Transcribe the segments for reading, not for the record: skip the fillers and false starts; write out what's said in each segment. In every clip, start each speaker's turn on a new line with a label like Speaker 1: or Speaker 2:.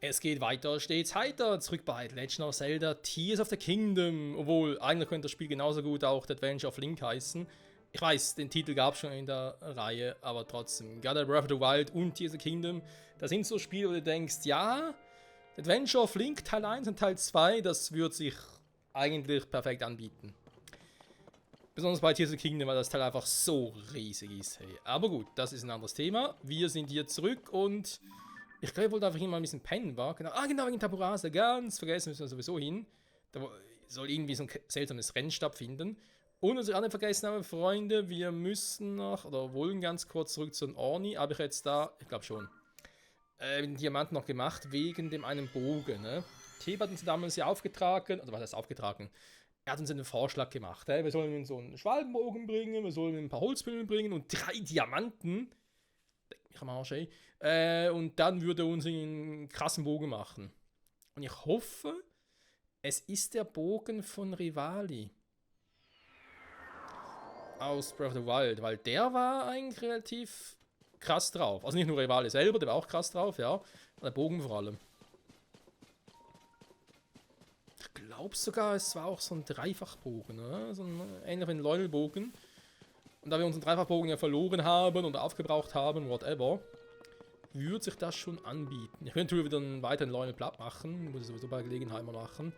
Speaker 1: Es geht weiter, stets heiter, zurück bei Legend of Zelda Tears of the Kingdom. Obwohl, eigentlich könnte das Spiel genauso gut auch The Adventure of Link heißen. Ich weiß, den Titel gab es schon in der Reihe, aber trotzdem. Gerade Breath of the Wild und Tears of the Kingdom, das sind so Spiele, wo du denkst, ja, The Adventure of Link Teil 1 und Teil 2, das würde sich eigentlich perfekt anbieten. Besonders bei Tears of the Kingdom, weil das Teil einfach so riesig ist. Hey. Aber gut, das ist ein anderes Thema. Wir sind hier zurück und ich glaube, ich wollte einfach hier mal ein bisschen pennen, war. Genau, genau, wegen Taburasa, ganz vergessen, müssen wir sowieso hin. Da soll irgendwie so ein seltsames Rennen stattfinden. Und was ich auch nicht vergessen habe, Freunde, wir müssen noch, oder wollen ganz kurz zurück zu den Orni, habe ich jetzt da, ich glaube schon, den Diamanten noch gemacht, wegen dem einen Bogen, ne? Theb hat uns damals ja aufgetragen, oder was heißt aufgetragen? Er hat uns einen Vorschlag gemacht, wir sollen so einen Schwalbenbogen bringen, wir sollen ein paar Holzpillen bringen und 3 Diamanten. Ich am Arsch, ey. Und dann würde er uns einen krassen Bogen machen. Und ich hoffe, es ist der Bogen von Rivali. Aus Breath of the Wild, weil der war eigentlich relativ krass drauf. Also nicht nur Rivali selber, der war auch krass drauf, ja. Der Bogen vor allem. Ich glaube sogar, es war auch so ein Dreifachbogen, ne? So ein ähnlich wie ein Leudelbogen. Und da wir unseren Dreifachbogen ja verloren haben oder aufgebraucht haben, whatever, würde sich das schon anbieten. Ich könnte wieder einen weiteren Lionel platt machen, muss ich sowieso bei Gelegenheit mal machen.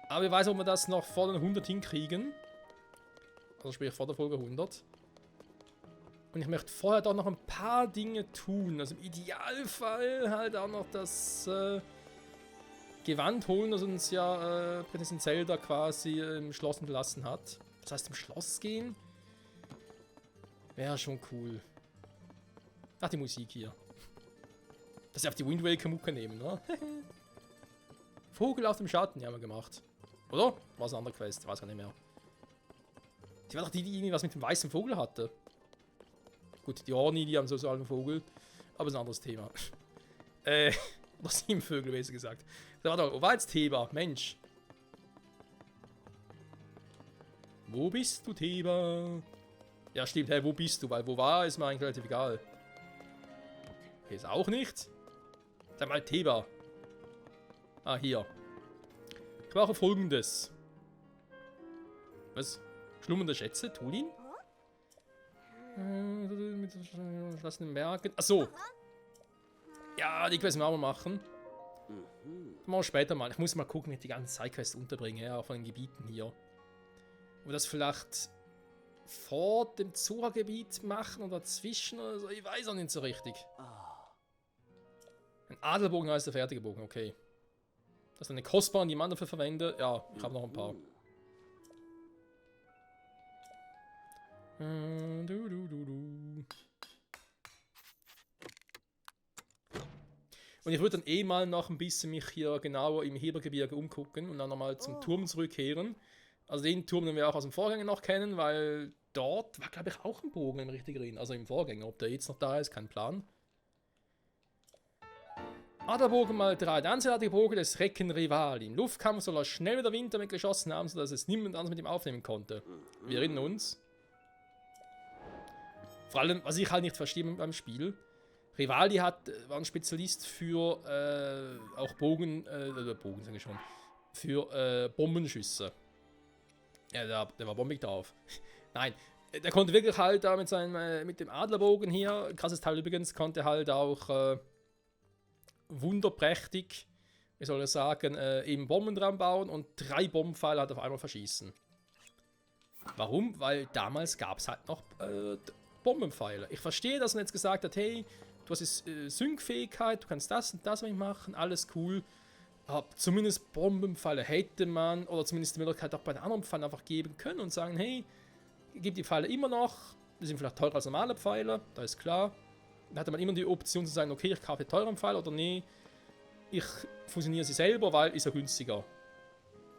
Speaker 1: Aber ich weiß, ob wir das noch vor den 100 hinkriegen. Also sprich vor der Folge 100. Und ich möchte vorher doch noch ein paar Dinge tun. Also im Idealfall halt auch noch das Gewand holen, das uns ja Prinzessin Zelda quasi im Schloss entlassen hat. Das heißt, im Schloss gehen wäre schon cool. Ach, die Musik hier. Dass sie auf die Wind Waker Mucke nehmen, ne? Vogel auf dem Schatten, die haben wir gemacht. Oder? War es eine andere Quest? Weiß gar nicht mehr. Die war doch die irgendwie was mit dem weißen Vogel hatte. Gut, die Orni, die haben so einen Vogel. Aber ist ein anderes Thema. Oder 7 Vögel, besser gesagt. Da war doch, wo war jetzt Theba? Mensch. Wo bist du, Theba? Ja, stimmt, hey, wo bist du? Weil wo war, ist mir eigentlich relativ egal. Okay, ist auch nicht. Sag mal, Theba. Ah, hier. Ich brauche Folgendes. Was? Schlummernde Schätze? Tulin? Mit verschlossenen Merken. Achso. Ja, die Quest müssen wir machen. Das machen wir später mal. Ich muss mal gucken, wie ich die ganzen Sidequests unterbringe, ja, auch von den Gebieten hier. Ob wir das vielleicht vor dem Zora-Gebiet machen oder dazwischen oder so. Ich weiß auch nicht so richtig. Ein Adelbogen heißt der fertige Bogen, okay. Das ist eine kostbare, die man dafür verwendet. Ja, ich habe noch ein paar. Und ich würde dann eh mal noch ein bisschen mich hier genauer im Hebergebirge umgucken und dann nochmal zum Turm zurückkehren. Also den Turm, den wir auch aus dem Vorgänger noch kennen, weil dort war, glaube ich, auch ein Bogen im richtigen, also im Vorgänger. Ob der jetzt noch da ist, kein Plan. Aderbogen mal 3. Der einzigartige Bogen des Recken Rivali. Im Luftkampf soll er schnell wie der Wind damit geschossen haben, sodass es niemand anderes mit ihm aufnehmen konnte. Wir erinnern uns. Vor allem, was ich halt nicht verstehe beim Spiel. Rivali war ein Spezialist für auch Bogen, sage ich schon, für Bombenschüsse. Ja, der war bombig drauf. Nein, der konnte wirklich halt da mit dem Adlerbogen hier, krasses Teil übrigens, konnte halt auch wunderprächtig, wie soll ich sagen, eben Bomben dran bauen und 3 Bombenpfeile halt auf einmal verschießen. Warum? Weil damals gab es halt noch Bombenpfeile. Ich verstehe, dass man jetzt gesagt hat, hey, du hast jetzt Sync-Fähigkeit, du kannst das und das machen, alles cool. Aber zumindest Bombenpfeile hätte man, oder zumindest die Möglichkeit auch bei den anderen Pfeilen einfach geben können und sagen, hey, gib die Pfeile immer noch, die sind vielleicht teurer als normale Pfeile, da ist klar. Da hatte man immer die Option zu sagen, okay, ich kaufe teuren Pfeil oder nee, ich fusioniere sie selber, weil ist ja günstiger.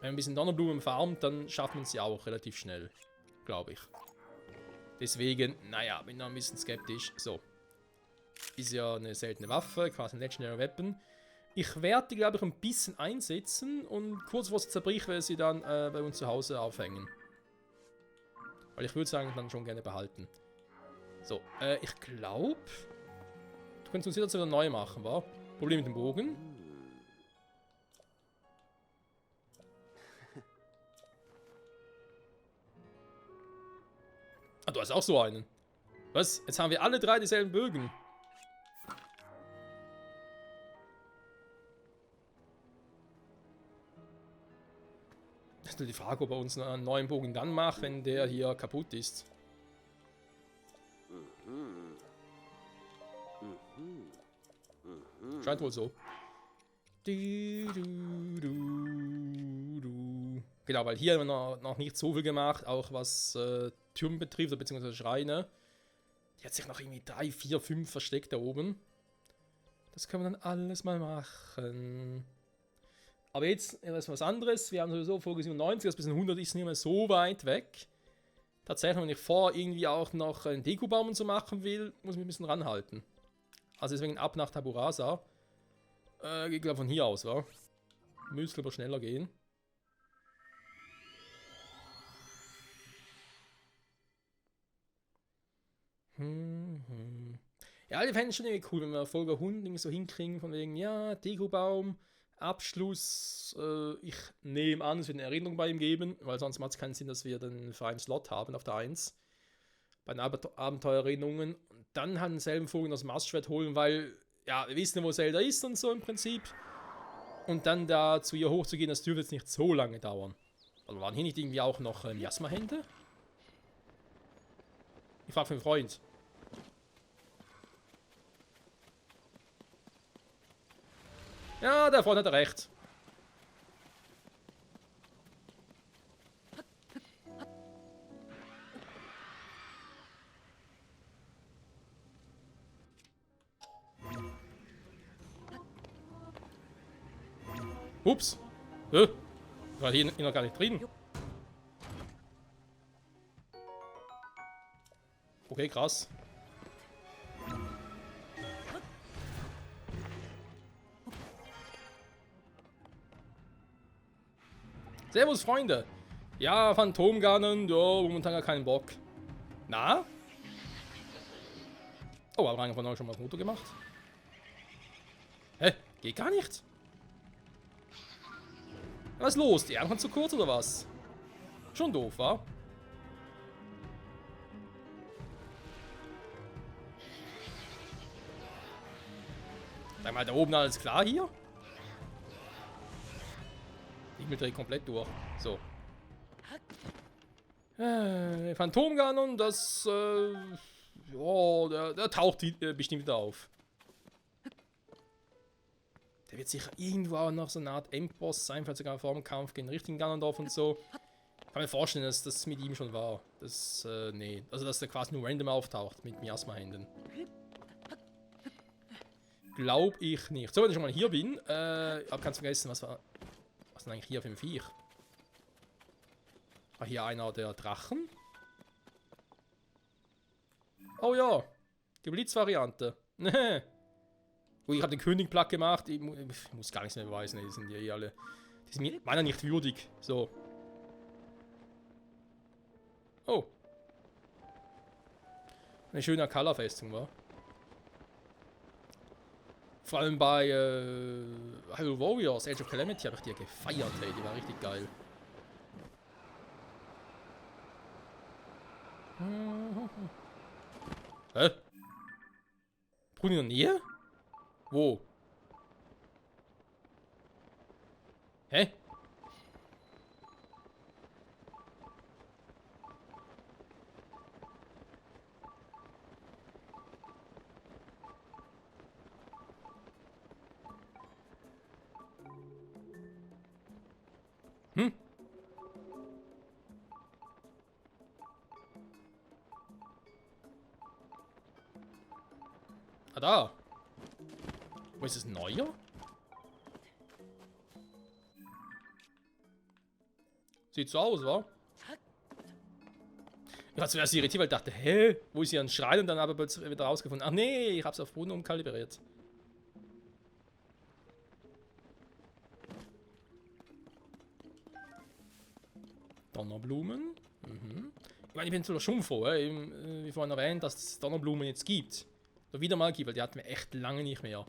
Speaker 1: Wenn man ein bisschen Donnerblumen farmt, dann schafft man sie auch relativ schnell, glaube ich. Deswegen, naja, bin noch ein bisschen skeptisch. So. Ist ja eine seltene Waffe, quasi ein Legendary Weapon. Ich werde die, glaube ich, ein bisschen einsetzen und kurz vor sie zerbricht, werde sie dann bei uns zu Hause aufhängen. Weil ich würde sagen, dann schon gerne behalten. So, ich glaube, du könntest uns jetzt wieder neu machen, wa? Problem mit dem Bogen. Ah, du hast auch so einen. Was? Jetzt haben wir alle drei dieselben Bögen. Das ist nur die Frage, ob er uns einen neuen Bogen dann macht, wenn der hier kaputt ist. Scheint wohl so. Genau, weil hier haben wir noch nicht so viel gemacht, auch was Türme betrifft, beziehungsweise Schreine. Die hat sich noch irgendwie 3, 4, 5 versteckt da oben. Das können wir dann alles mal machen. Aber jetzt ist was anderes. Wir haben sowieso Folge 97, das bis 100 ist nicht mehr so weit weg. Tatsächlich, wenn ich vor irgendwie auch noch einen Dekobaum zu machen will, muss ich mich ein bisschen ranhalten. Also deswegen ab nach Taburasa. Ich glaube von hier aus, wa? Müsste aber schneller gehen. Ja, ich fände es schon irgendwie cool, wenn wir Folge 100 so hinkriegen, von wegen, ja, Dekobaum, Abschluss. Ich nehme an, es wird eine Erinnerung bei ihm geben, weil sonst macht es keinen Sinn, dass wir den freien Slot haben auf der 1. Bei den Abenteuererinnerungen. Und dann halt denselben Vogel aus dem Astschwert holen, weil, ja, wir wissen ja, wo Zelda ist und so im Prinzip. Und dann da zu ihr hochzugehen, das dürfte jetzt nicht so lange dauern. Also waren hier nicht irgendwie auch noch Miasma-Hände? Ich frage für einen Freund. Ja, der Freund hat recht. Ups. War hier noch gar nicht drin. Okay, krass. Servus, Freunde. Ja, Phantomgarnen, ja, momentan gar keinen Bock. Na? Oh, aber einer von euch schon mal ein Foto gemacht. Hä? Geht gar nicht. Was ist los? Die Arme zu kurz oder was? Schon doof, wa? Sag mal, da oben alles klar hier? Ich drehe komplett durch. So. Phantomganon, das, ja, der taucht bestimmt wieder auf. Der wird sicher irgendwo auch noch so eine Art Endboss sein, vielleicht sogar vor dem Kampf gegen den richtigen Ganondorf und so. Ich kann mir vorstellen, dass das mit ihm schon war. Das, nee. Also, dass der quasi nur random auftaucht mit Miasma-Händen. Glaub ich nicht. So, wenn ich schon mal hier bin, ich hab ganz vergessen, was denn eigentlich hier für ein Viech? Ah, hier einer der Drachen. Oh ja, die Blitzvariante. Ich habe den König platt gemacht. Ich muss gar nichts mehr beweisen. Die sind ja eh alle. Die sind meiner nicht würdig. So. Oh. Eine schöne Color-Festung, war. Vor allem bei Hyrule Warriors, Age of Calamity habe ich die gefeiert, hey. Die war richtig geil. Hä? Bruni in der Nähe? Wo? Hä? Hm? Ah, da. Wo ist es, neuer? Sieht so aus, wa? Ich war zuerst irritiert, weil ich dachte, hä? Wo ist hier ein Schrein? Und dann aber plötzlich wieder rausgefunden. Ach nee, ich hab's auf Boden umkalibriert. Donnerblumen. Mhm. Ich meine, ich bin sogar schon froh, wie vorhin erwähnt, dass es Donnerblumen jetzt gibt. So wieder mal gibt, weil die hatten wir echt lange nicht mehr.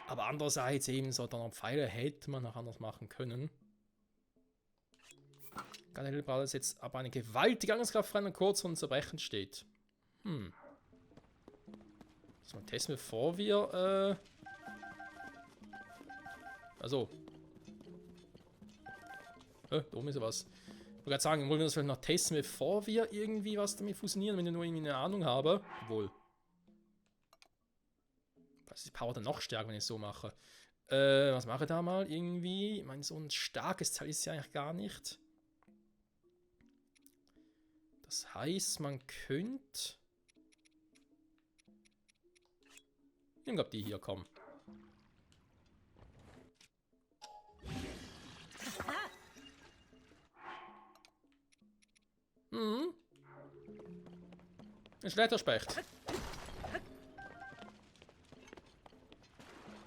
Speaker 1: Aber andererseits eben so Donnerpfeile hätte man noch anders machen können. Gardelbrader setzt aber eine gewaltige Angriffskraft frei und kurz vor dem Zerbrechen steht. Das mal testen, bevor wir, also. Da oben ist ja was. Ich wollte gerade sagen, wollen wir das vielleicht noch testen, bevor wir irgendwie was damit fusionieren, wenn ich nur irgendwie eine Ahnung habe. Obwohl. Das ist die Power dann noch stärker, wenn ich es so mache. Was mache ich da mal? Irgendwie. Ich meine, so ein starkes Teil ist ja eigentlich gar nicht. Das heißt, man könnte. Ich glaube, die hier kommen. Ein Schletterspecht.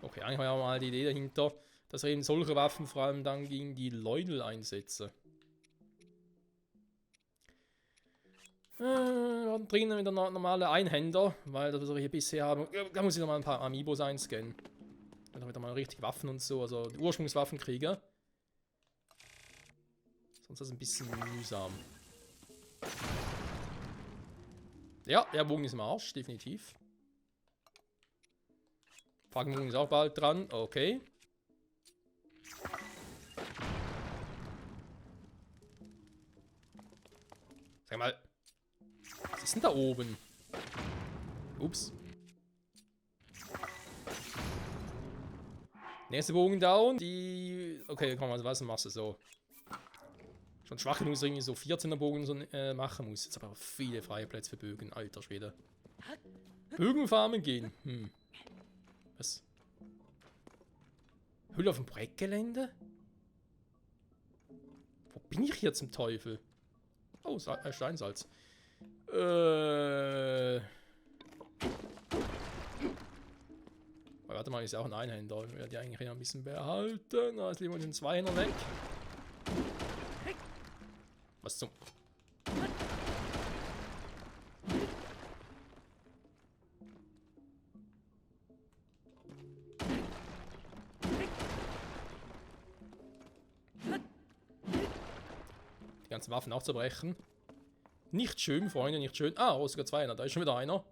Speaker 1: Okay, eigentlich war ja mal die Idee dahinter, dass wir eben solche Waffen vor allem dann gegen die Leunel einsetzen. Wir drinnen wieder normale Einhänder, weil das, was wir hier bisher haben, da muss ich nochmal ein paar Amiibos einscannen. Damit wir mal richtig Waffen und so, also die Ursprungswaffen kriege. Sonst ist das ein bisschen mühsam. Ja, der Bogen ist im Arsch, definitiv. Fackelbogen ist auch bald dran, okay. Sag mal, was ist denn da oben? Ups. Nächste Bogen down, die... Okay, komm, also was machst du so? Schon schwach genug, dass irgendwie so 14er Bogen so, machen muss. Jetzt aber auch viele freie Plätze für Bögen, alter Schwede. Bögenfarmen gehen. Was? Hülle auf dem Projektgelände? Wo bin ich hier zum Teufel? Oh, Steinsalz. Warte mal, ist ja auch ein Einhänder. Ich werde die eigentlich hier ein bisschen behalten. Da ist lieber den Zweihänder weg. Was zum... Die ganzen Waffen auch zerbrechen. Nicht schön, Freunde, nicht schön. Ah, sogar zwei einer. Da ist schon wieder einer.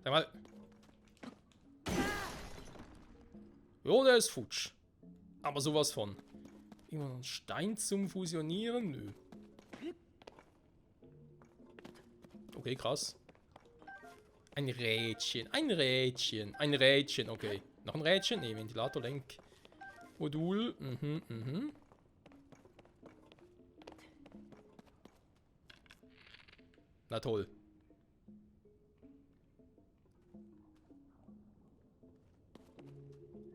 Speaker 1: Sag mal. Jo, der ist futsch. Aber sowas von. Immer noch ein Stein zum Fusionieren? Nö. Okay, krass. Ein Rädchen, ein Rädchen, ein Rädchen, okay. Noch ein Rädchen? Ne, Ventilator-Lenk. Modul, Na toll.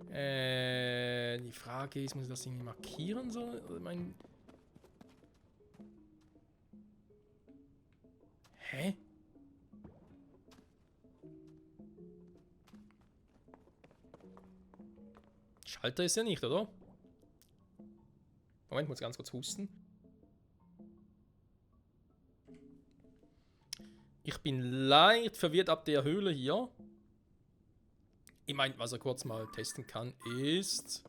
Speaker 1: Die Frage ist, muss ich das irgendwie markieren? So? Hä? Schalter ist ja nicht, oder? Moment, muss ganz kurz husten. Ich bin leicht verwirrt ab der Höhle hier. Ich meine, was er kurz mal testen kann, ist...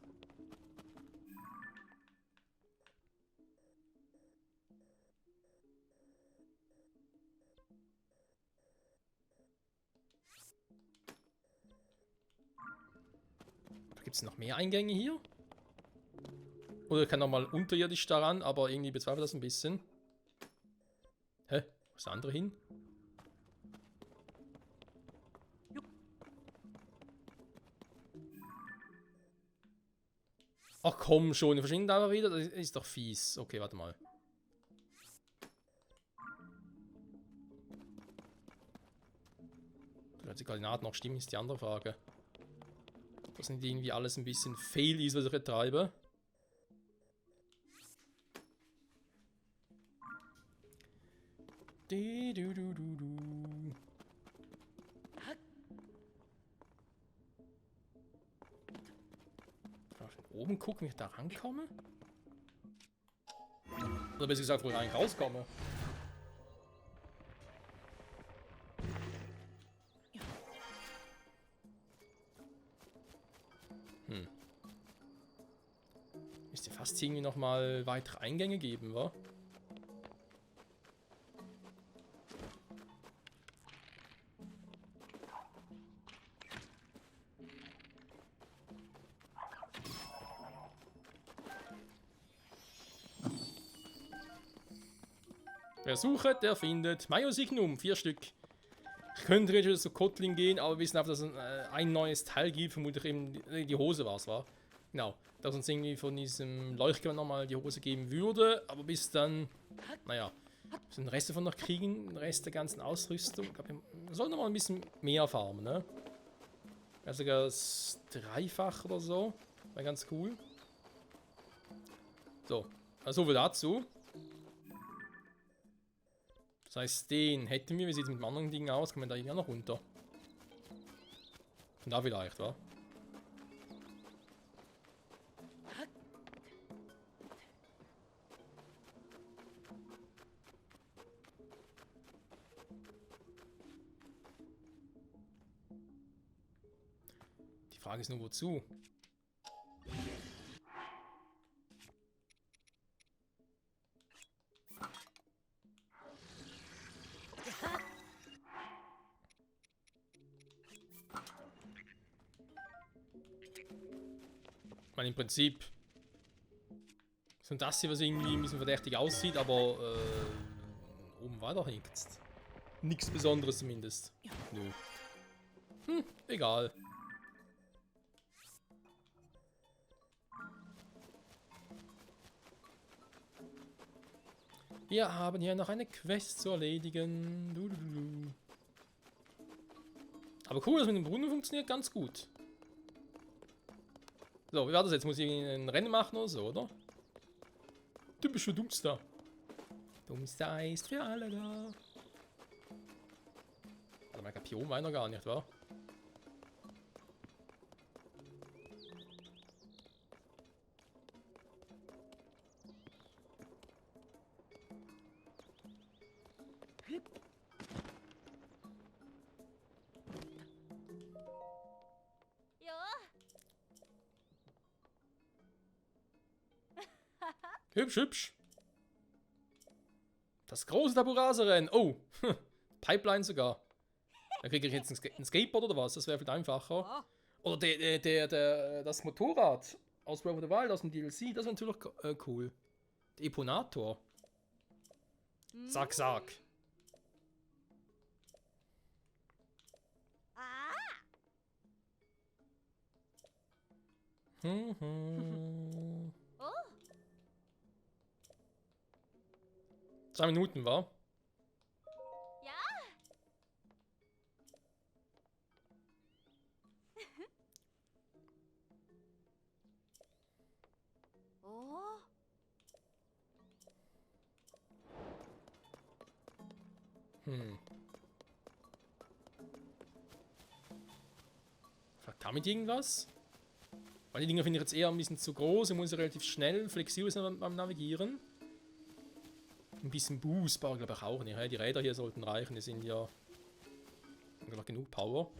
Speaker 1: Gibt es noch mehr Eingänge hier? Oder ich kann nochmal unterirdisch daran, aber irgendwie bezweifle das ein bisschen. Hä? Wo ist der andere hin? Ach komm schon, die verschwinden einfach wieder. Das ist doch fies. Okay, warte mal. Ob die Koordinaten noch stimmen, ist die andere Frage. Das sind irgendwie alles ein bisschen fail ist, was ich betreibe. Oben gucken, wie ich da rankomme? Oder besser gesagt, wo ich eigentlich rauskomme. Müsste fast irgendwie nochmal weitere Eingänge geben, wa? Wer sucht, der findet. Majosignum, 4 Stück. Ich könnte jetzt zu Kotlin gehen, aber wir wissen einfach, dass es ein neues Teil gibt. Vermutlich eben die Hose war es, war. Genau. Dass uns irgendwie von diesem Leuchtgewehr nochmal die Hose geben würde. Aber bis dann, naja, müssen den Rest davon noch kriegen. Den Rest der ganzen Ausrüstung. Ich glaube, wir sollten noch mal ein bisschen mehr farmen, ne? Ja, sogar das Dreifach oder so. Wäre ganz cool. So, also viel dazu. Das heißt, den hätten wir. Wie sieht es mit dem anderen Ding aus? Kommen wir da irgendwie auch noch runter? Von da vielleicht, wa? Die Frage ist nur, wozu? Ich meine, im Prinzip sind das hier, was irgendwie ein bisschen verdächtig aussieht, aber oben war doch nichts. Nichts Besonderes zumindest. Nö. Egal. Wir haben hier noch eine Quest zu erledigen. Aber cool, das mit dem Brunnen funktioniert ganz gut. So, wie war das jetzt? Muss ich ein Rennen machen oder so, oder? Du bist schon Dummster. Dummster ist für alle da. Also mein Kapion war noch gar nicht, wa? Hübsch, hübsch. Das große Taburaser-Rennen. Oh, Pipeline sogar. Da kriege ich jetzt ein Skateboard oder was? Das wäre viel einfacher. Oder das Motorrad aus Breath of the Wild, aus dem DLC. Das wäre natürlich cool. Der Eponator. Sag, sag. Hm. 2 Minuten, war?
Speaker 2: Ja. Oh.
Speaker 1: Fragt damit irgendwas? Weil die Dinger finde ich jetzt eher ein bisschen zu groß. Ich muss relativ schnell, flexibel sein beim Navigieren. Ein bisschen boostbar, glaube ich auch nicht. Die Räder hier sollten reichen, die sind ja noch genug Power.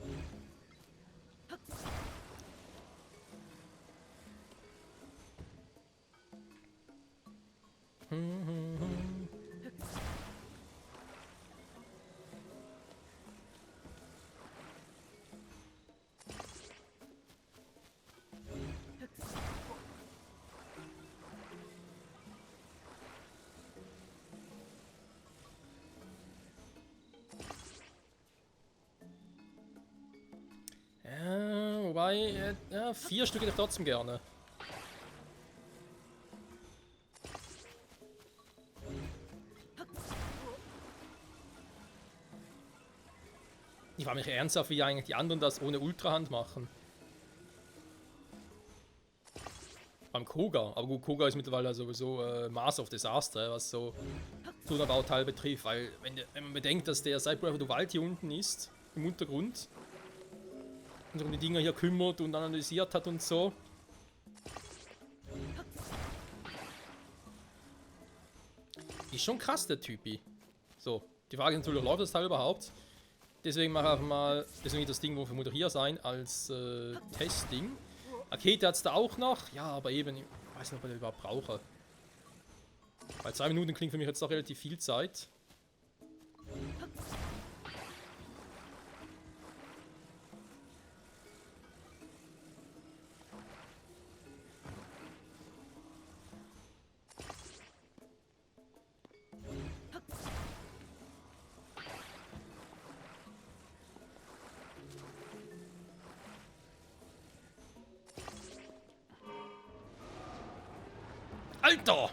Speaker 1: Wobei, ja, 4 Stück hätte ich trotzdem gerne. Ich frage mich ernsthaft, wie eigentlich die anderen das ohne Ultrahand machen. Beim Koga. Aber gut, Koga ist mittlerweile sowieso Master of Disaster, was so Tunerbauteil betrifft. Weil, wenn man bedenkt, dass der seit Breath of the Wild hier unten ist, im Untergrund, und sich um die Dinger hier kümmert und analysiert hat und so. Ist schon krass, der Typi. So, die Frage ist natürlich, läuft das Teil überhaupt? Deswegen mache ich einfach mal, deswegen das Ding, wo vermutlich hier sein, als Testding. Rakete hat es da auch noch, ja, aber eben, weiß nicht, ob ich den überhaupt brauche. Bei 2 Minuten klingt für mich jetzt doch relativ viel Zeit. Alter!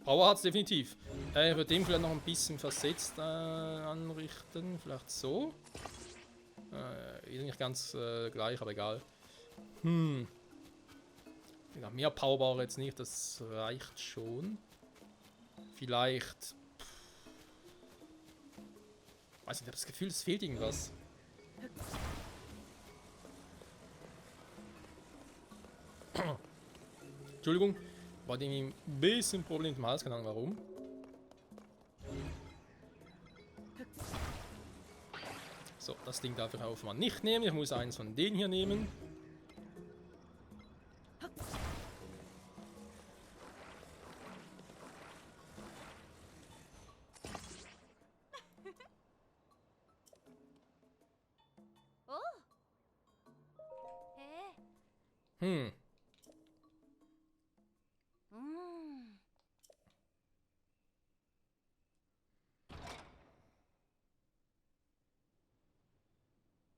Speaker 1: Power hat's definitiv. Ich würde dem vielleicht noch ein bisschen versetzt anrichten. Vielleicht so. Ist nicht ganz gleich, aber egal. Ja, mehr Power brauche ich jetzt nicht, das reicht schon. Vielleicht. Weiß nicht, ich habe das Gefühl, es fehlt irgendwas. Entschuldigung, war irgendwie ein bisschen Problem mit dem Hals, keine Ahnung warum. So, das Ding darf ich auf mal nicht nehmen. Ich muss eins von denen hier nehmen.
Speaker 2: Oh. Hä?
Speaker 1: Hm.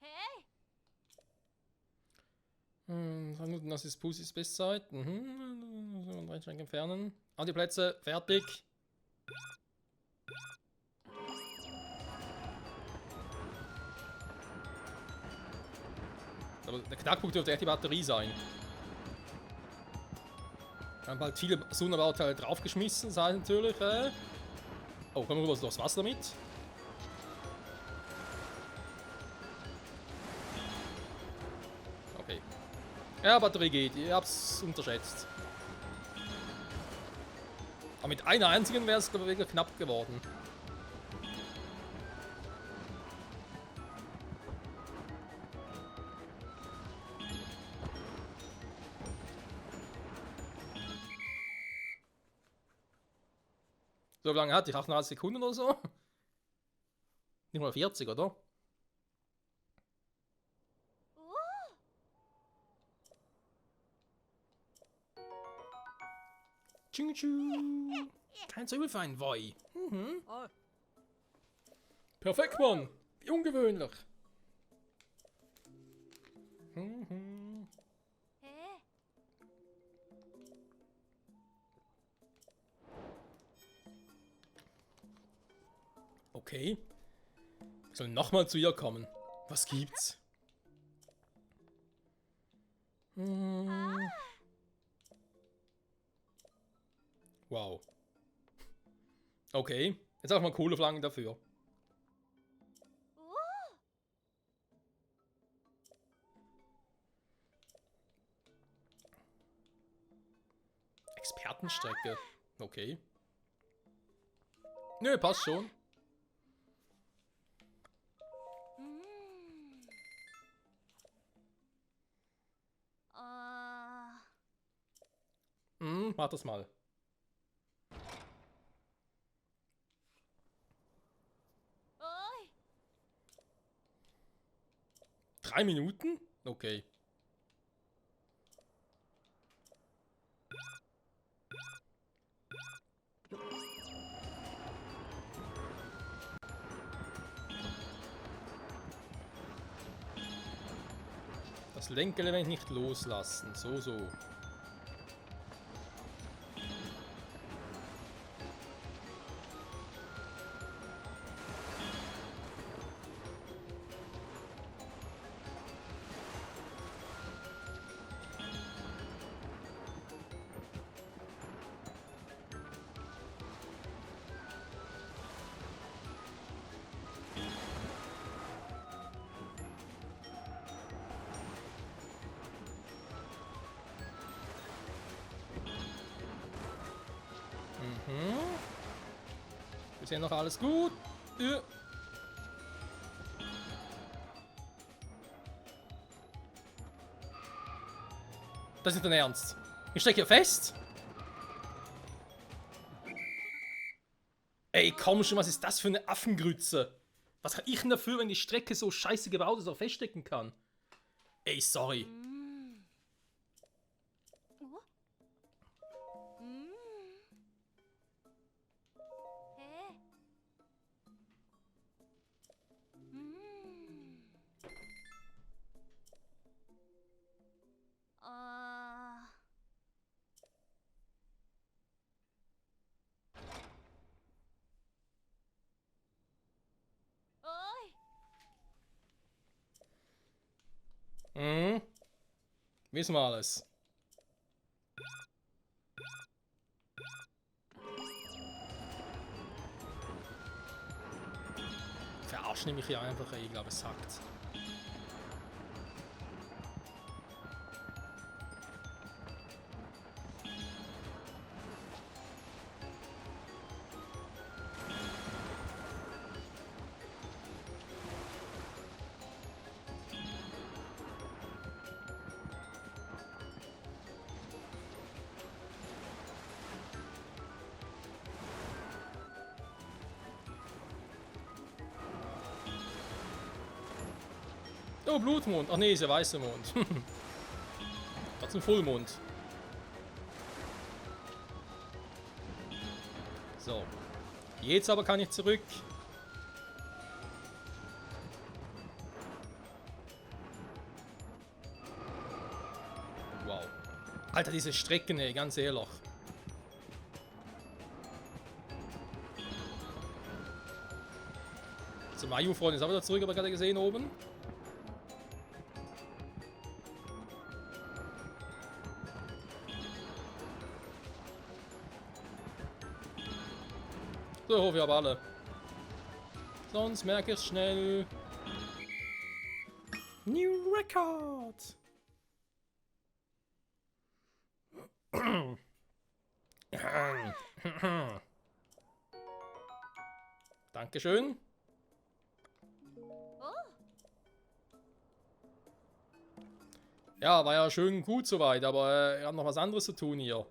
Speaker 2: Hä?
Speaker 1: Das ist Pussys Bestzeit. Einschränken entfernen. An die Plätze, fertig. Aber der Knackpunkt dürfte echt die Batterie sein. Wir haben halt viele Sonderbauteile draufgeschmissen, das heißt natürlich. Oh, kommen wir rüber durchs Wasser damit. Okay. Ja, Batterie geht, ich hab's unterschätzt. Aber mit einer einzigen wäre es, glaube ich, wirklich knapp geworden. So wie lange hatte ich? 38 Sekunden oder so? Nicht mal 40, oder? Tsching tsching. Kein so fein, Woi.
Speaker 2: Oh.
Speaker 1: Perfekt, Mann. Wie ungewöhnlich.
Speaker 2: Hä?
Speaker 1: Okay. Wir sollen nochmal zu ihr kommen. Was gibt's? Wow. Okay. Jetzt auch mal Kohleflangen dafür. Expertenstrecke. Okay. Nö, passt schon. Mach das mal.
Speaker 2: Oi.
Speaker 1: 3 Minuten? Okay. Das Lenkelement nicht loslassen. So, so. Ist ja noch alles gut. Das ist nicht dein Ernst. Ich stecke hier fest. Ey, komm schon, was ist das für eine Affengrütze? Was kann ich denn dafür, wenn die Strecke so scheiße gebaut ist, auch feststecken kann? Ey, sorry.
Speaker 2: Oh? Hä? Oi!
Speaker 1: Hm? Wissen wir alles. Verarschen mich hier einfach, ey, ich glaube, es hackt. Oh, Blutmond. Ach nee, ist ja weißer Mond. Das ist ein Vollmond. So. Jetzt aber kann ich zurück. Wow. Alter, diese Strecken, ey, ganz ehrlich. So, Mayu-Freund ist auch wieder zurück, aber gerade gesehen oben. So, wir haben alle. Sonst merke ich es schnell. New Record! Dankeschön.
Speaker 2: Oh!
Speaker 1: Ja, war ja schön gut soweit, aber wir haben noch was anderes zu tun hier.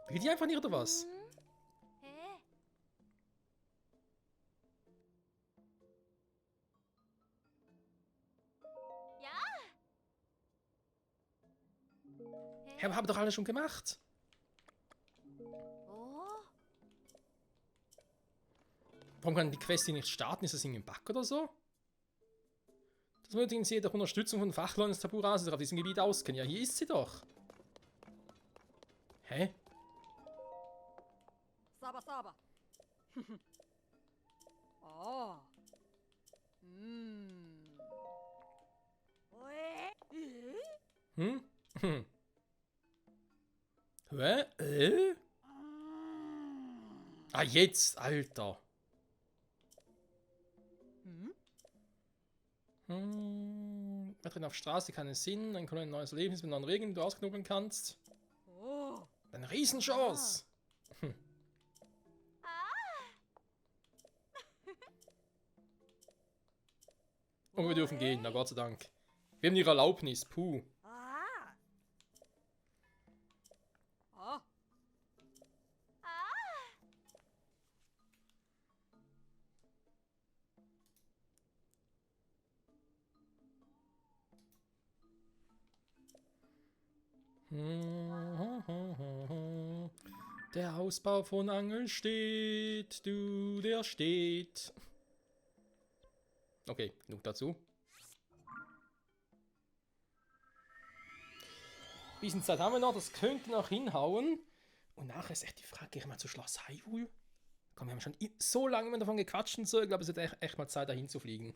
Speaker 1: Will die einfach nicht oder was?
Speaker 2: Hä? Ja?
Speaker 1: Ja, aber haben wir doch alle schon gemacht.
Speaker 2: Oh?
Speaker 1: Warum kann die Quest hier nicht starten? Ist das irgendwie ein Bug oder so? Das benötigen Sie jedoch Unterstützung von Fachleuten des Tabu-Rases, die sich auf diesem Gebiet auskennen. Ja, hier ist sie doch. Hä?
Speaker 2: Saba Saba. Oh.
Speaker 1: Hm? Hm. Hä? Ah, jetzt, Alter. Wir treten auf Straße, keinen Sinn. Dann kommt ein neues Leben, mit neuen Regeln, die du ausknobeln kannst.
Speaker 2: Oh.
Speaker 1: Eine Riesenchance. Und wir dürfen gehen, na Gott sei Dank. Wir haben ihre Erlaubnis, puh.
Speaker 2: Ah. Oh.
Speaker 1: Der Ausbau von Angeln steht, der steht. Okay, genug dazu. Bisschen Zeit haben wir noch, das könnte noch hinhauen. Und nachher ist echt die Frage, gehen wir mal zu Schloss Hyrule? Komm, wir haben schon so lange immer davon gequatscht und so, ich glaube, es wird echt mal Zeit, dahin zu fliegen.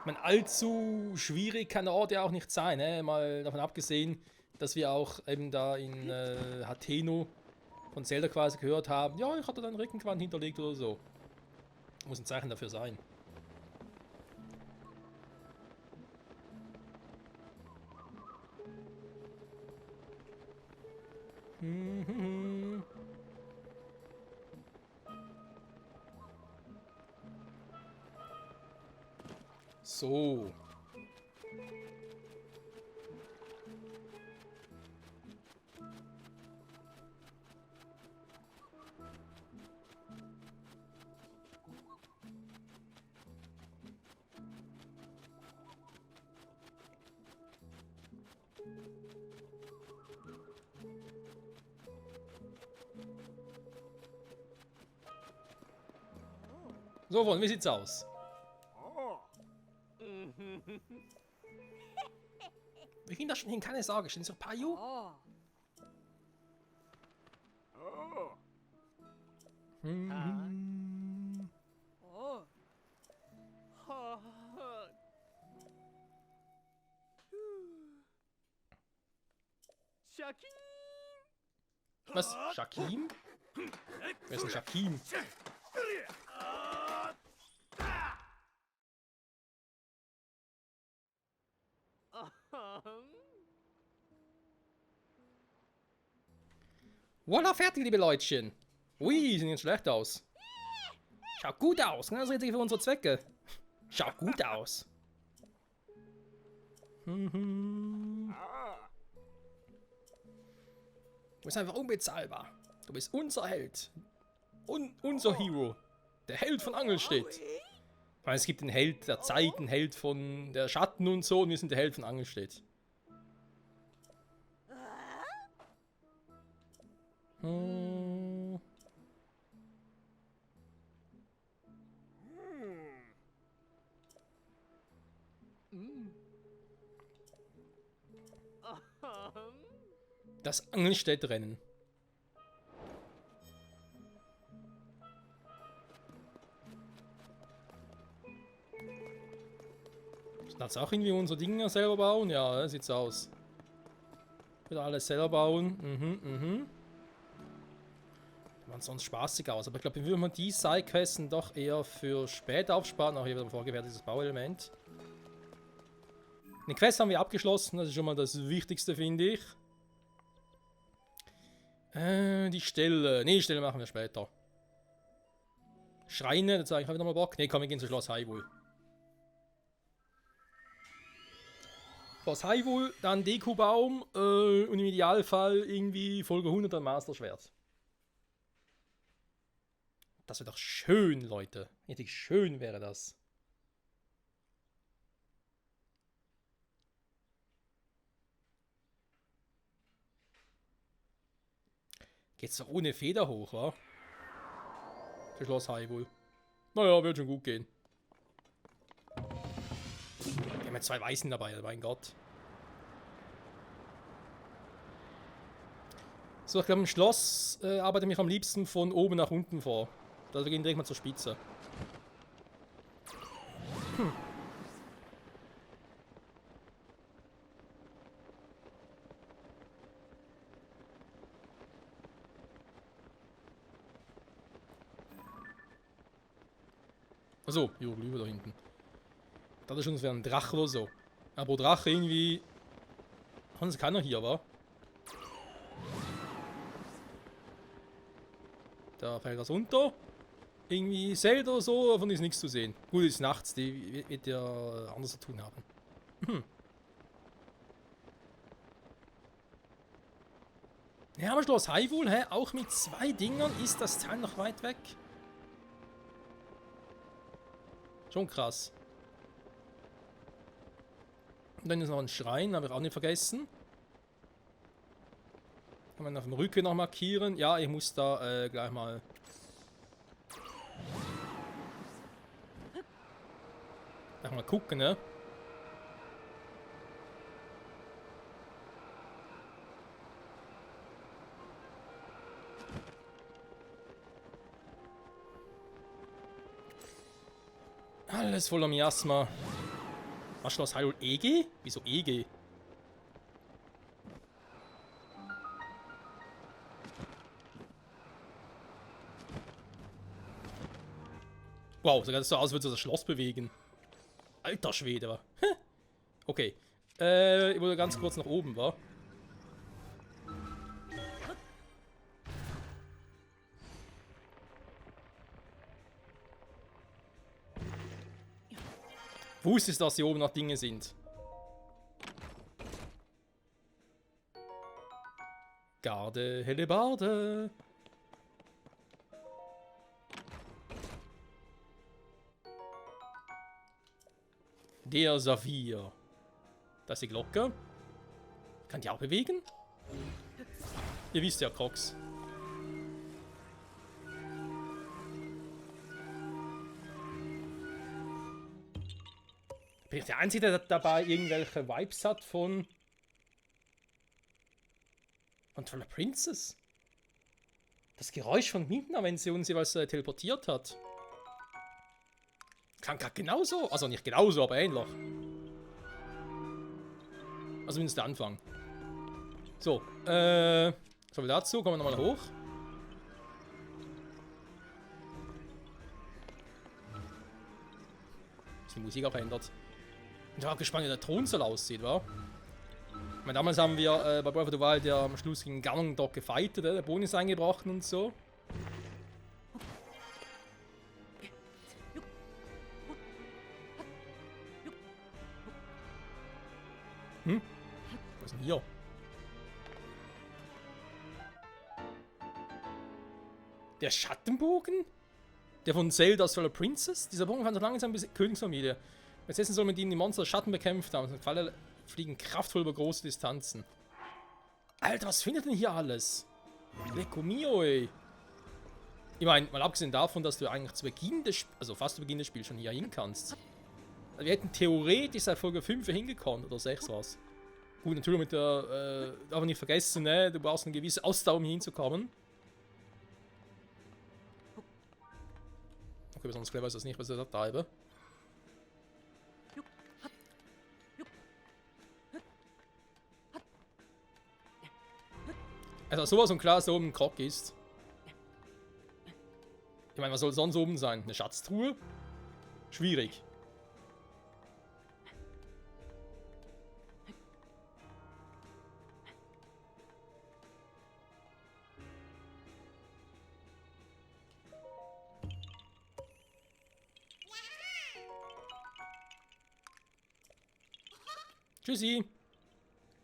Speaker 1: Ich meine, allzu schwierig kann der Ort ja auch nicht sein, ne? Mal davon abgesehen, dass wir auch eben da in Hateno von Zelda quasi gehört haben, ja, ich hatte da ein Reckenquant hinterlegt oder so. Muss ein Zeichen dafür sein. So. So, Freunde, wie sieht's aus? Wir kriegen das schon hin, keine Sorge, stehen so ein paar Ju.
Speaker 2: Oh. Oh.
Speaker 1: Was? Shakim? Wer ist denn Shakim? Voila, fertig, liebe Leutchen. Ui, sehen jetzt schlecht aus. Schaut gut aus, genau das Richtige für unsere Zwecke. Schaut gut aus. Du bist einfach unbezahlbar. Du bist unser Held. Unser Hero. Der Held von Angelstedt. Weil es gibt den Held der Zeit, den Held von der Schatten und so, und wir sind der Held von Angelstedt. Das Angelstedt-Rennen. Kannst du auch irgendwie unsere Dinger selber bauen? Ja, sieht's aus. Wieder alles selber bauen. Man sonst spaßig aus. Aber ich glaube, wir würden die Sidequesten doch eher für später aufsparen. Auch hier wieder ein vorgefertigtes Bauelement. Eine Quest haben wir abgeschlossen. Das ist schon mal das Wichtigste, finde ich. Die Stelle. Ne, die Stelle machen wir später. Schreine, da zeige ich wieder mal Bock. Ne, komm, wir gehen zu Schloss Hyrule. Schloss Hyrule, dann Dekubaum und im Idealfall irgendwie Folge 100 ein Master-Schwert. Das wäre doch schön, Leute. Richtig schön wäre das. Geht's doch ohne Feder hoch, wa? Für Schloss Hyrule. Naja, wird schon gut gehen. Wir haben ja 2 Weißen dabei, mein Gott. So, ich glaube, im Schloss arbeite ich mich am liebsten von oben nach unten vor. Also wir gehen direkt mal zur Spitze. Achso, hier rüber da hinten. Das ist schon, das wäre ein Drache oder so. Aber Drache irgendwie... Haben sie keiner hier, wa? Da fällt das runter. Irgendwie Zelda oder so, davon ist nichts zu sehen. Gut, ist nachts, die wird ja anders zu tun haben. Ja, aber Schloss Hyrule, hä? Auch mit 2 Dingern ist das Teil noch weit weg. Schon krass. Und dann ist noch ein Schrein, habe ich auch nicht vergessen. Kann man auf dem Rücken noch markieren. Ja, ich muss da gleich mal... Mal gucken, ne? Alles voller Miasma. Was Schloss Hyrule EG? Wieso EG? Wow, sogar so aus, würde das Schloss bewegen. Alter Schwede. Okay. Ich wollte ganz kurz nach oben, wa? Wusstest du, dass hier oben noch Dinge sind? Garde, Hellebarde. Der Saphir. Da ist die Glocke. Kann die auch bewegen? Ihr wisst ja, Crocs. Bin ich der Einzige, der dabei irgendwelche Vibes hat von Twilight Princess? Das Geräusch von Midna, wenn sie uns jeweils teleportiert hat. Klang gerade genauso. Also nicht genauso, aber ähnlich. Also zumindest der Anfang. So, so viel dazu. Kommen wir nochmal hoch. Ist die Musik auch verändert. Ich war gespannt, wie der Thronsaal aussieht, wa? Ich meine, damals haben wir bei Breath of the Wild ja am Schluss gegen Ganondorf gefightet, der Boden ist eingebrochen und so. Was ist denn hier? Der Schattenbogen? Der von Zelda's Twilight Princess? Dieser Bogen kann so langsam bis Königsfamilie. Prinzessin soll mit ihm die Monster Schatten bekämpft haben. Pfeile fliegen kraftvoll über große Distanzen. Alter, was findet denn hier alles? Lecco mio, ey. Ich meine, mal abgesehen davon, dass du eigentlich zu Beginn des Spiels, also fast zu Beginn des Spiels schon hier hin kannst. Also wir hätten theoretisch seit Folge 5 hingekommen, oder 6 war's. Gut, natürlich mit der, darf man nicht vergessen, ne? Du brauchst eine gewisse Ausdauer, um hier hinzukommen. Okay, besonders clever ist das nicht, was ich da treibe. Also sowas und klar, dass da oben ein Krog ist. Ich meine, was soll sonst oben sein? Eine Schatztruhe? Schwierig. Tschüssi.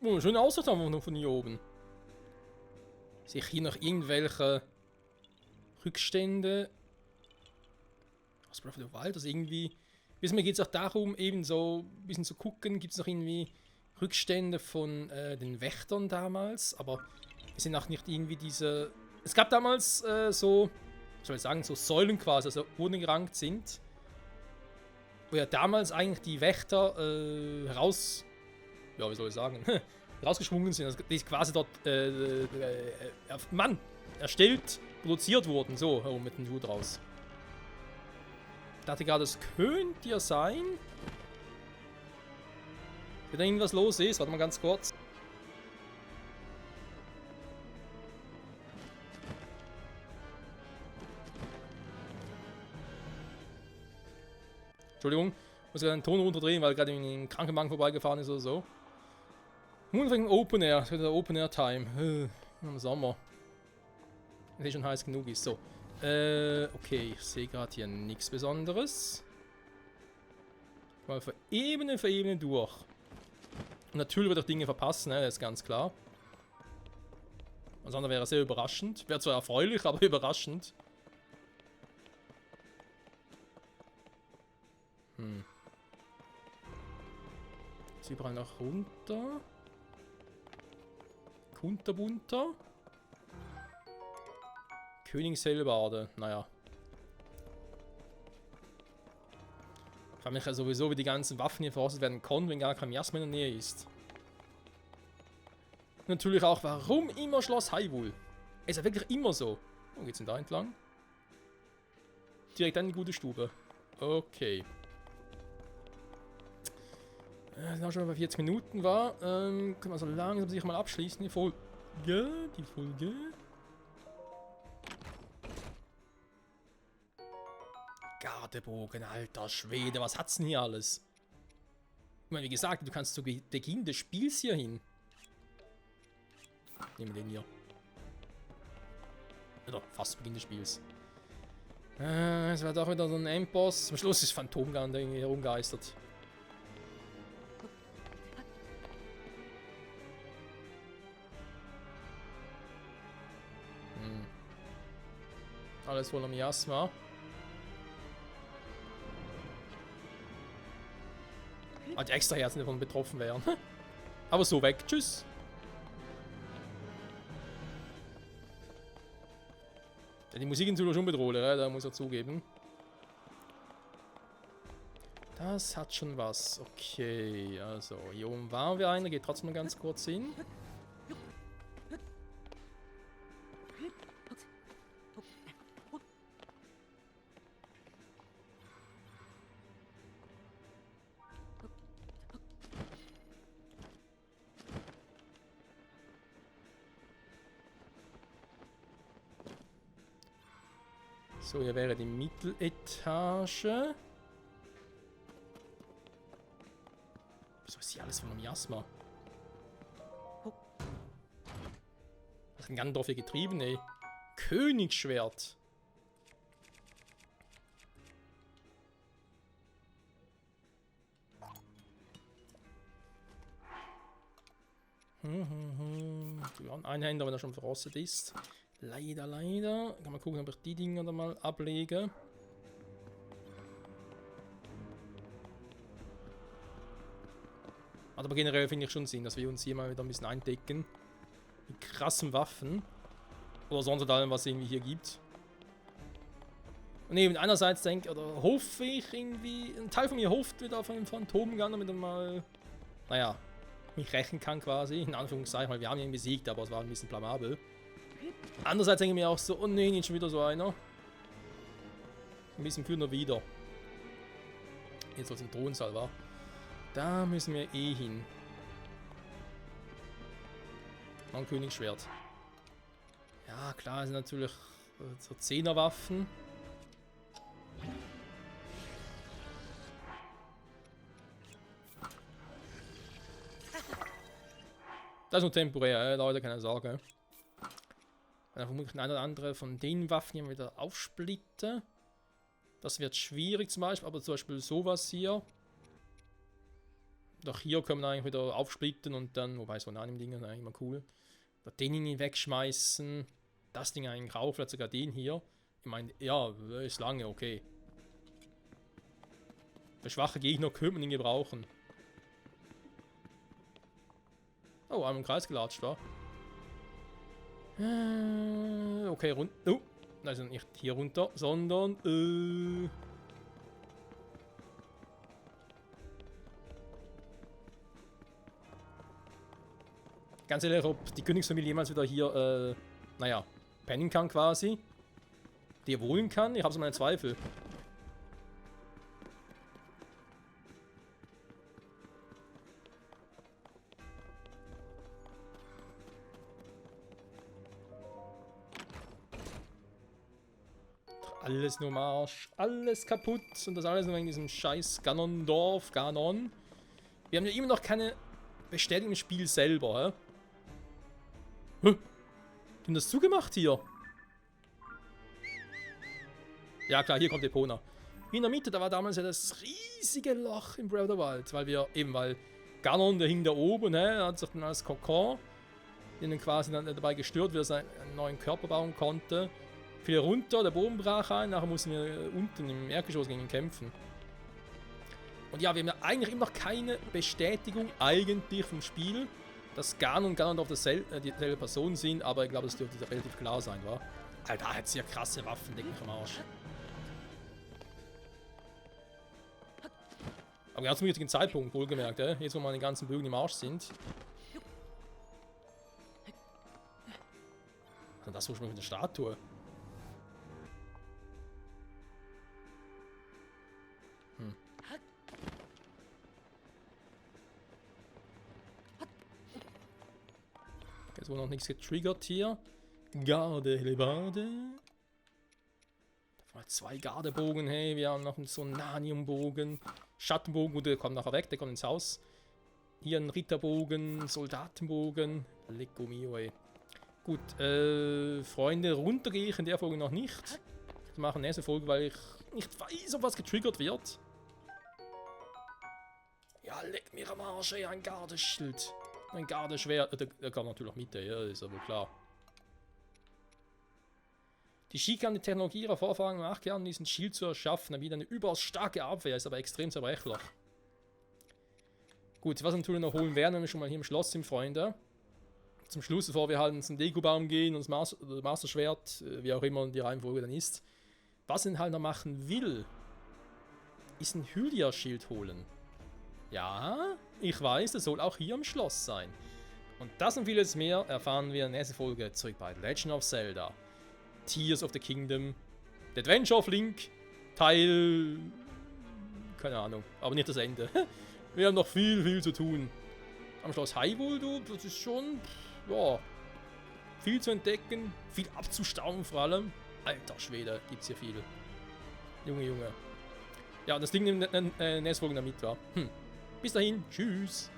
Speaker 1: Oh, schöne Aussicht haben wir noch von hier oben. Sehe ich hier noch irgendwelche Rückstände aus Breath of the Wild? Also irgendwie, wissen wir, geht es auch darum, eben so ein bisschen zu gucken, gibt es noch irgendwie Rückstände von den Wächtern damals, aber es sind auch nicht irgendwie diese... Es gab damals so, was soll ich sagen, so Säulen quasi, also Urnen gerankt sind, wo ja damals eigentlich die Wächter heraus... Ja, wie soll ich sagen? Rausgeschwungen sind, also die quasi dort erstellt, produziert wurden. So, herum mit dem Hut raus. Ich dachte gerade, das könnte ja sein. Wenn da irgendwas los ist, warte mal ganz kurz. Entschuldigung, ich muss gerade den Ton runterdrehen, weil gerade ein Krankenwagen vorbeigefahren ist oder so. Moonring Open Air, das wird der Open Air Time. Im Sommer. Wenn es schon heiß genug ist. So. Okay, ich sehe gerade hier nichts Besonderes. Mal für Ebene durch. Und natürlich wird auch Dinge verpassen, ne? Das ist ganz klar. Alles andere wäre sehr überraschend. Wäre zwar erfreulich, aber überraschend. Jetzt überall nach runter. Kunterbunter. Königshellebarde, naja. Ich frage mich ja sowieso, wie die ganzen Waffen hier verrostet werden können, wenn gar kein Miasma in der Nähe ist. Und natürlich auch, warum immer Schloss Hyrule? Ist ja wirklich immer so. Wo geht's denn da entlang? Direkt an die gute Stube. Okay. Da schon bei 40 Minuten war, können wir so langsam sich mal abschließen, die Folge. Ladebogen, alter Schwede, was hat's denn hier alles? Ich meine, wie gesagt, du kannst zu Beginn des Spiels hier hin. Nehmen wir den hier. Oder fast zu Beginn des Spiels. Es wird auch wieder so ein Endboss. Am Schluss ist Phantomgarn, der irgendwie herumgeistert. Alles voller Miasma. Halt extra Herzen, die davon betroffen wären. Aber so weg. Tschüss. Ja, die Musik in Zulu schon bedroht, da muss er zugeben. Das hat schon was. Okay, also hier oben waren wir einer, geht trotzdem mal ganz kurz hin. So, hier wäre die Mitteletage. Wieso ist hier alles von einem Miasma? Was hat ein Gandalf hier getrieben, ey? Königsschwert. Ja, ein Einhänder, wenn er schon verrostet ist. Leider, leider. Kann man gucken, ob ich die Dinger da mal ablege. Hat aber generell finde ich schon Sinn, dass wir uns hier mal wieder ein bisschen eindecken. Mit krassen Waffen. Oder sonst mit allem, was es irgendwie hier gibt. Und eben einerseits denke oder hoffe ich irgendwie, ein Teil von mir hofft wieder auf einen Phantomgarn, damit er mal, naja, mich rächen kann quasi. In Anführungszeichen, weil wir haben ihn besiegt, aber es war ein bisschen blamabel. Andererseits denke ich mir auch so, oh nee, nicht schon wieder so einer. Ein bisschen für nur wieder. Jetzt was im Thronsaal war. Da müssen wir eh hin. Noch ein Königsschwert. Ja, klar, sind natürlich so 10er Waffen. Das ist nur temporär, Leute, keine Sorge. Dann vermutlich eine oder andere von den Waffen hier wieder aufsplitten. Das wird schwierig zum Beispiel, aber zum Beispiel sowas hier. Doch hier können wir eigentlich wieder aufsplitten und dann, wobei so an einem Ding ist eigentlich immer cool. Den Ding wegschmeißen. Das Ding eigentlich auch, vielleicht sogar den hier. Ich meine, ja, ist lange, okay. Für schwache Gegner könnte man ihn gebrauchen. Oh, einmal im Kreis gelatscht war. Okay, runter. Oh, also nicht hier runter, sondern. Ganz ehrlich, ob die Königsfamilie jemals wieder hier, naja, pennen kann quasi. Die er wohnen kann, ich habe so meine Zweifel. Alles nur im Arsch, alles kaputt und das alles nur wegen diesem scheiß Ganondorf, Ganon. Wir haben ja immer noch keine Bestätigung im Spiel selber, hä? Die haben das zugemacht hier. Ja klar, hier kommt Epona. In der Mitte, da war damals ja das riesige Loch im Breath of the Wild, weil Ganon, der hing da oben, ne, hat sich dann als Kokon, den dann quasi dann dabei gestört, wie er seinen neuen Körper bauen konnte. Fiel runter, der Boden brach ein, nachher mussten wir unten im Erdgeschoss gegen ihn kämpfen. Und ja, wir haben ja eigentlich immer noch keine Bestätigung eigentlich vom Spiel, dass Ganon und Ganondorf dieselbe Person sind, aber ich glaube, das dürfte relativ klar sein, wa? Alter, hat sie ja krasse Waffen, denke ich, am Arsch. Aber ganz zum richtigen Zeitpunkt, wohlgemerkt, jetzt wo meine ganzen Bögen im Arsch sind. Und das ursprünglich mit der Statue. Jetzt wurde noch nichts getriggert hier. Garde, Hellebarde. Da 2 Gardebogen, hey, wir haben noch so einen Naniumbogen. Schattenbogen, gut, der kommt nachher weg, der kommt ins Haus. Hier ein Ritterbogen, Soldatenbogen. Lecco mio, ey. Gut, Freunde, runter gehe ich in der Folge noch nicht. Ich mache nächste Folge, weil ich nicht weiß, ob was getriggert wird. Ja, leck mir am Arsch, ey, ein Gardeschild. Ein Gardeschwert. Der kann natürlich mit, ja, ist aber klar. Die Ski kann die Technologie ihrer Vorfahren nachkehren, diesen Schild zu erschaffen, damit eine überaus starke Abwehr ist, aber extrem zerbrechlich. Gut, was wir natürlich noch holen werden, wenn wir schon mal hier im Schloss sind, Freunde. Zum Schluss, bevor wir halt ins Dekobaum gehen und das Masterschwert, wie auch immer die Reihenfolge dann ist. Was ich halt noch machen will, ist ein Hylia-Schild holen. Ja, ich weiß, das soll auch hier im Schloss sein. Und das und vieles mehr erfahren wir in der nächsten Folge zurück bei Legend of Zelda. Tears of the Kingdom, The Adventure of Link, Teil... keine Ahnung, aber nicht das Ende. Wir haben noch viel zu tun. Am Schloss Hyrule, du, das ist schon... ja, viel zu entdecken, viel abzustauben vor allem. Alter Schwede, gibt's hier viel. Junge. Ja, das Ding in der nächsten Folge damit war. Bis dahin, tschüss.